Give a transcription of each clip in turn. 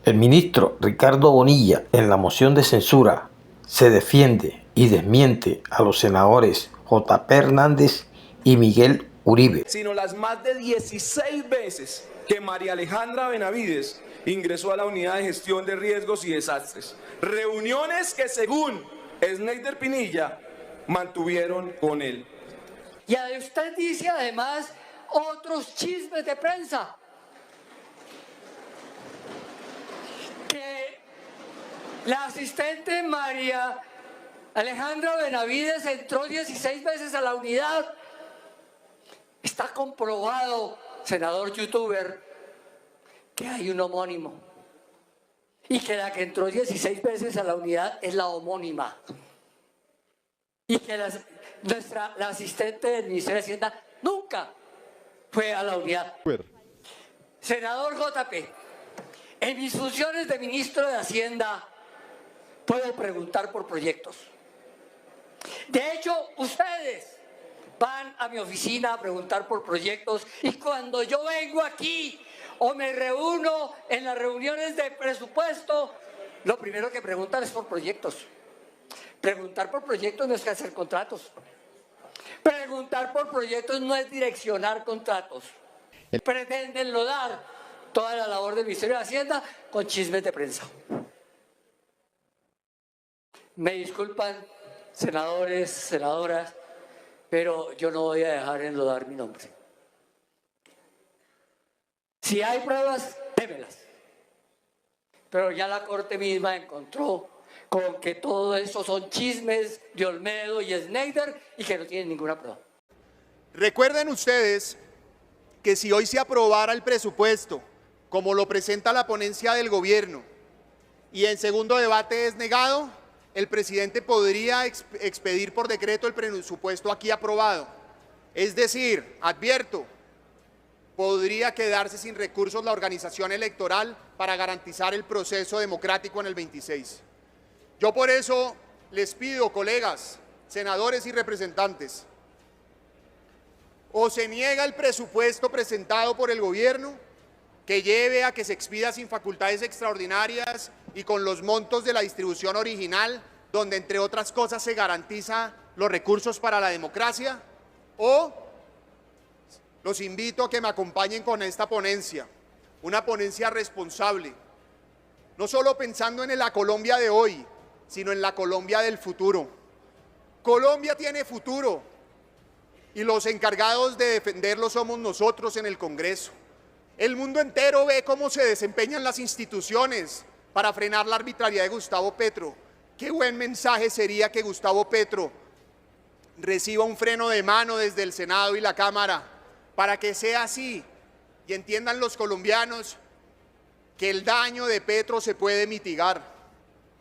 El ministro Ricardo Bonilla, en la moción de censura, se defiende y desmiente a los senadores J.P. Hernández y Miguel Uribe. Sino las más de 16 veces que María Alejandra Benavides ingresó a la unidad de gestión de riesgos y desastres. Reuniones que según Sneider Pinilla mantuvieron con él. Y usted dice además otros chismes de prensa. Que la asistente María Alejandra Benavides entró 16 veces a la unidad. Está comprobado, senador youtuber, que hay un homónimo. Y que la que entró 16 veces a la unidad es la homónima. Y que la asistente del Ministerio de Hacienda nunca fue a la unidad. Senador JP, en mis funciones de ministro de Hacienda puedo preguntar por proyectos. De hecho, ustedes van a mi oficina a preguntar por proyectos y cuando yo vengo aquí o me reúno en las reuniones de presupuesto, lo primero que preguntan es por proyectos. Preguntar por proyectos no es que hacer contratos. Preguntar por proyectos no es direccionar contratos. Pretenden lodar toda la labor del Ministerio de Hacienda con chismes de prensa. Me disculpan, senadores, senadoras, pero yo no voy a dejar enlodar mi nombre. Si hay pruebas, démelas. Pero ya la Corte misma encontró con que todo eso son chismes de Olmedo y Sneider y que no tienen ninguna prueba. Recuerden ustedes que si hoy se aprobara el presupuesto, como lo presenta la ponencia del gobierno, y en segundo debate es negado, el presidente podría expedir por decreto el presupuesto aquí aprobado. Es decir, advierto, podría quedarse sin recursos la organización electoral para garantizar el proceso democrático en el 26. Yo por eso les pido, colegas, senadores y representantes, o se niega el presupuesto presentado por el gobierno, que lleve a que se expida sin facultades extraordinarias y con los montos de la distribución original, donde entre otras cosas se garantiza los recursos para la democracia, o los invito a que me acompañen con esta ponencia, una ponencia responsable, no solo pensando en la Colombia de hoy, sino en la Colombia del futuro. Colombia tiene futuro y los encargados de defenderlo somos nosotros en el Congreso. El mundo entero ve cómo se desempeñan las instituciones para frenar la arbitrariedad de Gustavo Petro. Qué buen mensaje sería que Gustavo Petro reciba un freno de mano desde el Senado y la Cámara para que sea así y entiendan los colombianos que el daño de Petro se puede mitigar.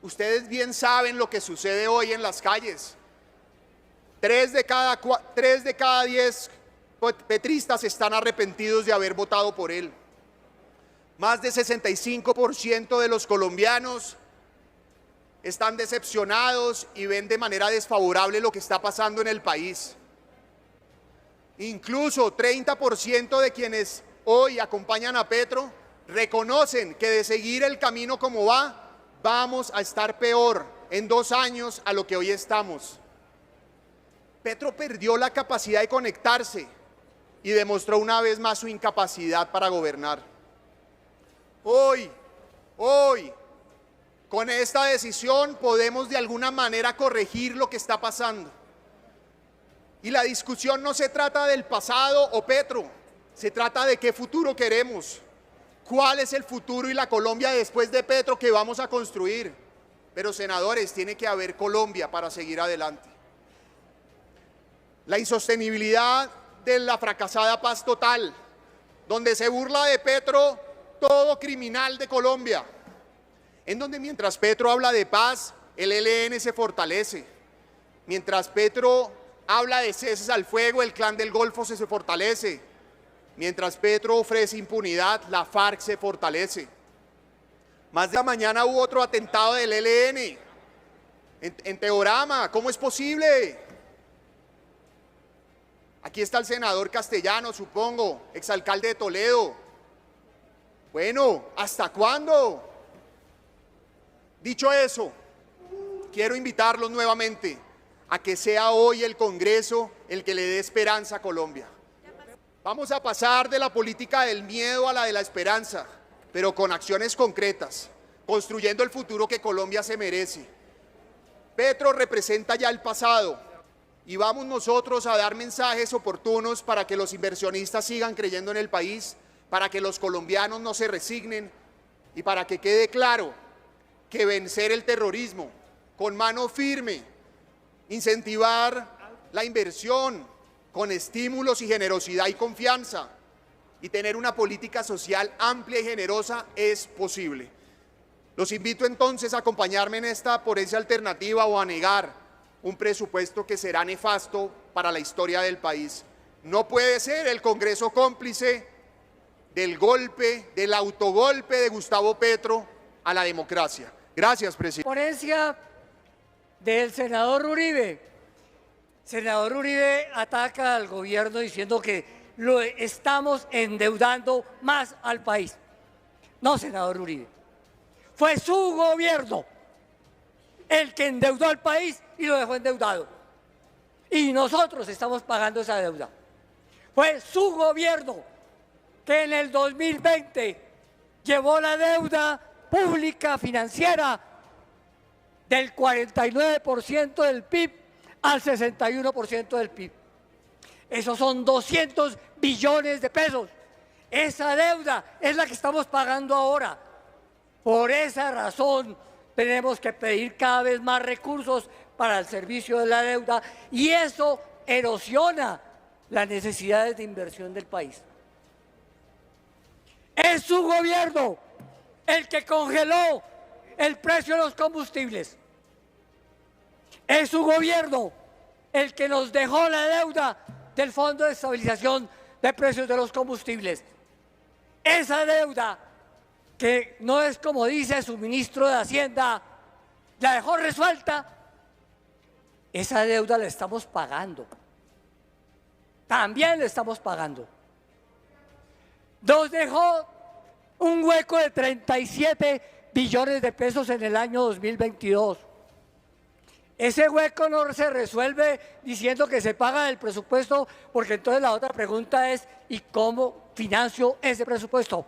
Ustedes bien saben lo que sucede hoy en las calles. 3 de cada 10 petristas están arrepentidos de haber votado por él. Más de 65% de los colombianos están decepcionados y ven de manera desfavorable lo que está pasando en el país. Incluso 30% de quienes hoy acompañan a Petro reconocen que de seguir el camino como va, vamos a estar peor en 2 años a lo que hoy estamos. Petro perdió la capacidad de conectarse y demostró una vez más su incapacidad para gobernar. Hoy, con esta decisión podemos de alguna manera corregir lo que está pasando. Y la discusión no se trata del pasado o Petro, se trata de qué futuro queremos. ¿Cuál es el futuro y la Colombia después de Petro que vamos a construir? Pero senadores, tiene que haber Colombia para seguir adelante. La insostenibilidad de la fracasada paz total, donde se burla de Petro todo criminal de Colombia, en donde mientras Petro habla de paz, el ELN se fortalece. Mientras Petro habla de ceses al fuego, el Clan del Golfo se fortalece. Mientras Petro ofrece impunidad, la FARC se fortalece. Más de la mañana hubo otro atentado del ELN en Teorama. ¿Cómo es posible? Aquí está el senador Castellano, supongo, exalcalde de Toledo. Bueno, ¿hasta cuándo? Dicho eso, quiero invitarlos nuevamente a que sea hoy el Congreso el que le dé esperanza a Colombia. Vamos a pasar de la política del miedo a la de la esperanza, pero con acciones concretas, construyendo el futuro que Colombia se merece. Petro representa ya el pasado y vamos nosotros a dar mensajes oportunos para que los inversionistas sigan creyendo en el país, para que los colombianos no se resignen y para que quede claro que vencer el terrorismo con mano firme, incentivar la inversión con estímulos y generosidad y confianza y tener una política social amplia y generosa es posible. Los invito entonces a acompañarme en esta ponencia alternativa o a negar un presupuesto que será nefasto para la historia del país. No puede ser el Congreso cómplice del golpe, del autogolpe de Gustavo Petro a la democracia. Gracias, presidente. Ponencia del senador Uribe. Senador Uribe ataca al gobierno diciendo que lo estamos endeudando más al país. No, senador Uribe. Fue su gobierno el que endeudó al país y lo dejó endeudado. Y nosotros estamos pagando esa deuda. Fue su gobierno que en el 2020 llevó la deuda pública financiera del 49% del PIB al 61% del PIB. Esos son 200 billones de pesos. Esa deuda es la que estamos pagando ahora. Por esa razón tenemos que pedir cada vez más recursos para el servicio de la deuda y eso erosiona las necesidades de inversión del país. Es su gobierno el que congeló el precio de los combustibles. Es su gobierno el que nos dejó la deuda del Fondo de Estabilización de Precios de los Combustibles. Esa deuda, que no es como dice su ministro de Hacienda, la dejó resuelta, esa deuda la estamos pagando. También la estamos pagando. Nos dejó un hueco de 37 billones de pesos en el año 2022. Ese hueco no se resuelve diciendo que se paga del presupuesto, porque entonces la otra pregunta es, ¿y cómo financio ese presupuesto?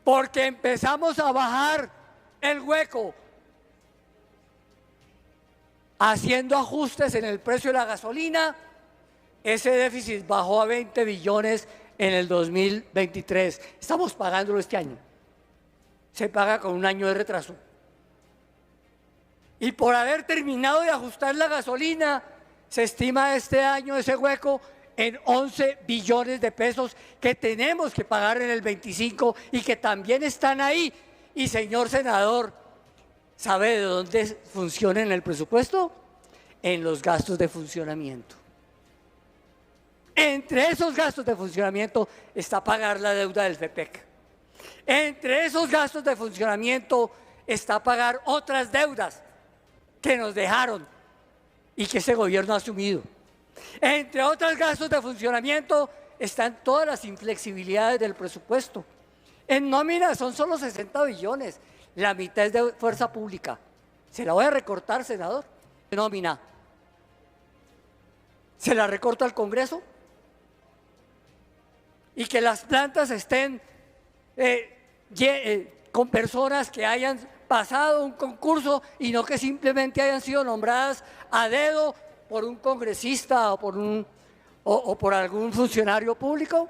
Porque empezamos a bajar el hueco haciendo ajustes en el precio de la gasolina. Ese déficit bajó a 20 billones en el 2023. Estamos pagándolo este año. Se paga con un año de retraso. Y por haber terminado de ajustar la gasolina, se estima este año ese hueco en 11 billones de pesos que tenemos que pagar en el 25 y que también están ahí. Y señor senador, ¿sabe de dónde funciona en el presupuesto? En los gastos de funcionamiento. Entre esos gastos de funcionamiento está pagar la deuda del FEPEC. Entre esos gastos de funcionamiento está pagar otras deudas que nos dejaron y que ese gobierno ha asumido. Entre otros gastos de funcionamiento están todas las inflexibilidades del presupuesto. En nómina son solo 60 billones, la mitad es de fuerza pública. Se la voy a recortar, senador, de nómina. ¿Se la recorto al Congreso? Y que las plantas estén con personas que hayan pasado un concurso y no que simplemente hayan sido nombradas a dedo por un congresista o por algún funcionario público.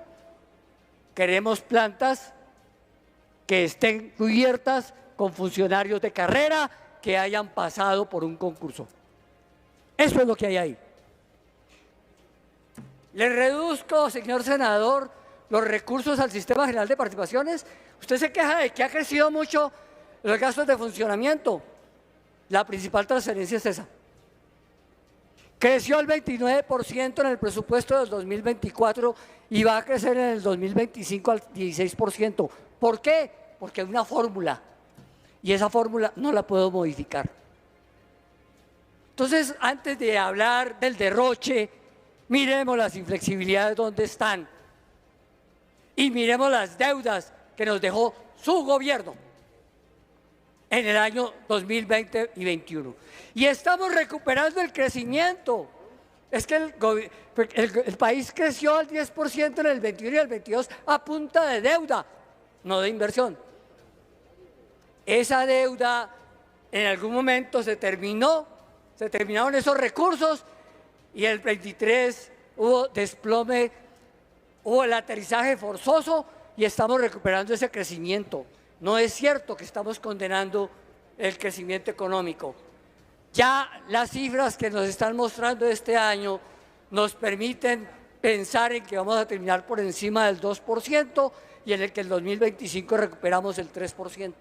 Queremos plantas que estén cubiertas con funcionarios de carrera que hayan pasado por un concurso. Eso es lo que hay ahí. Le reduzco, señor senador, los recursos al Sistema General de Participaciones. Usted se queja de que ha crecido mucho los gastos de funcionamiento. La principal transferencia es esa. Creció el 29% en el presupuesto del 2024 y va a crecer en el 2025 al 16%. ¿Por qué? Porque hay una fórmula y esa fórmula no la puedo modificar. Entonces, antes de hablar del derroche, miremos las inflexibilidades donde están y miremos las deudas que nos dejó su gobierno. en el año 2020 y 2021. Y estamos recuperando el crecimiento. Es que el país creció al 10% en el 21 y el 22 a punta de deuda, no de inversión. Esa deuda en algún momento se terminaron esos recursos y el 23 hubo desplome, hubo el aterrizaje forzoso y estamos recuperando ese crecimiento. No es cierto que estamos condenando el crecimiento económico. Ya las cifras que nos están mostrando este año nos permiten pensar en que vamos a terminar por encima del 2% y en el que el 2025 recuperamos el 3%.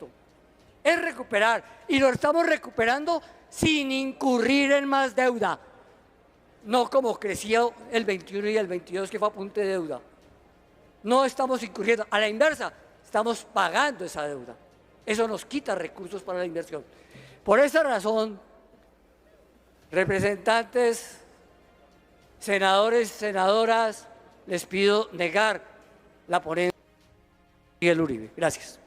Es recuperar y lo estamos recuperando sin incurrir en más deuda. No como creció el 21 y el 22 que fue a punta de deuda. No estamos incurriendo, a la inversa, estamos pagando esa deuda. Eso nos quita recursos para la inversión. Por esa razón, representantes, senadores, senadoras, les pido negar la ponencia de Miguel Uribe. Gracias.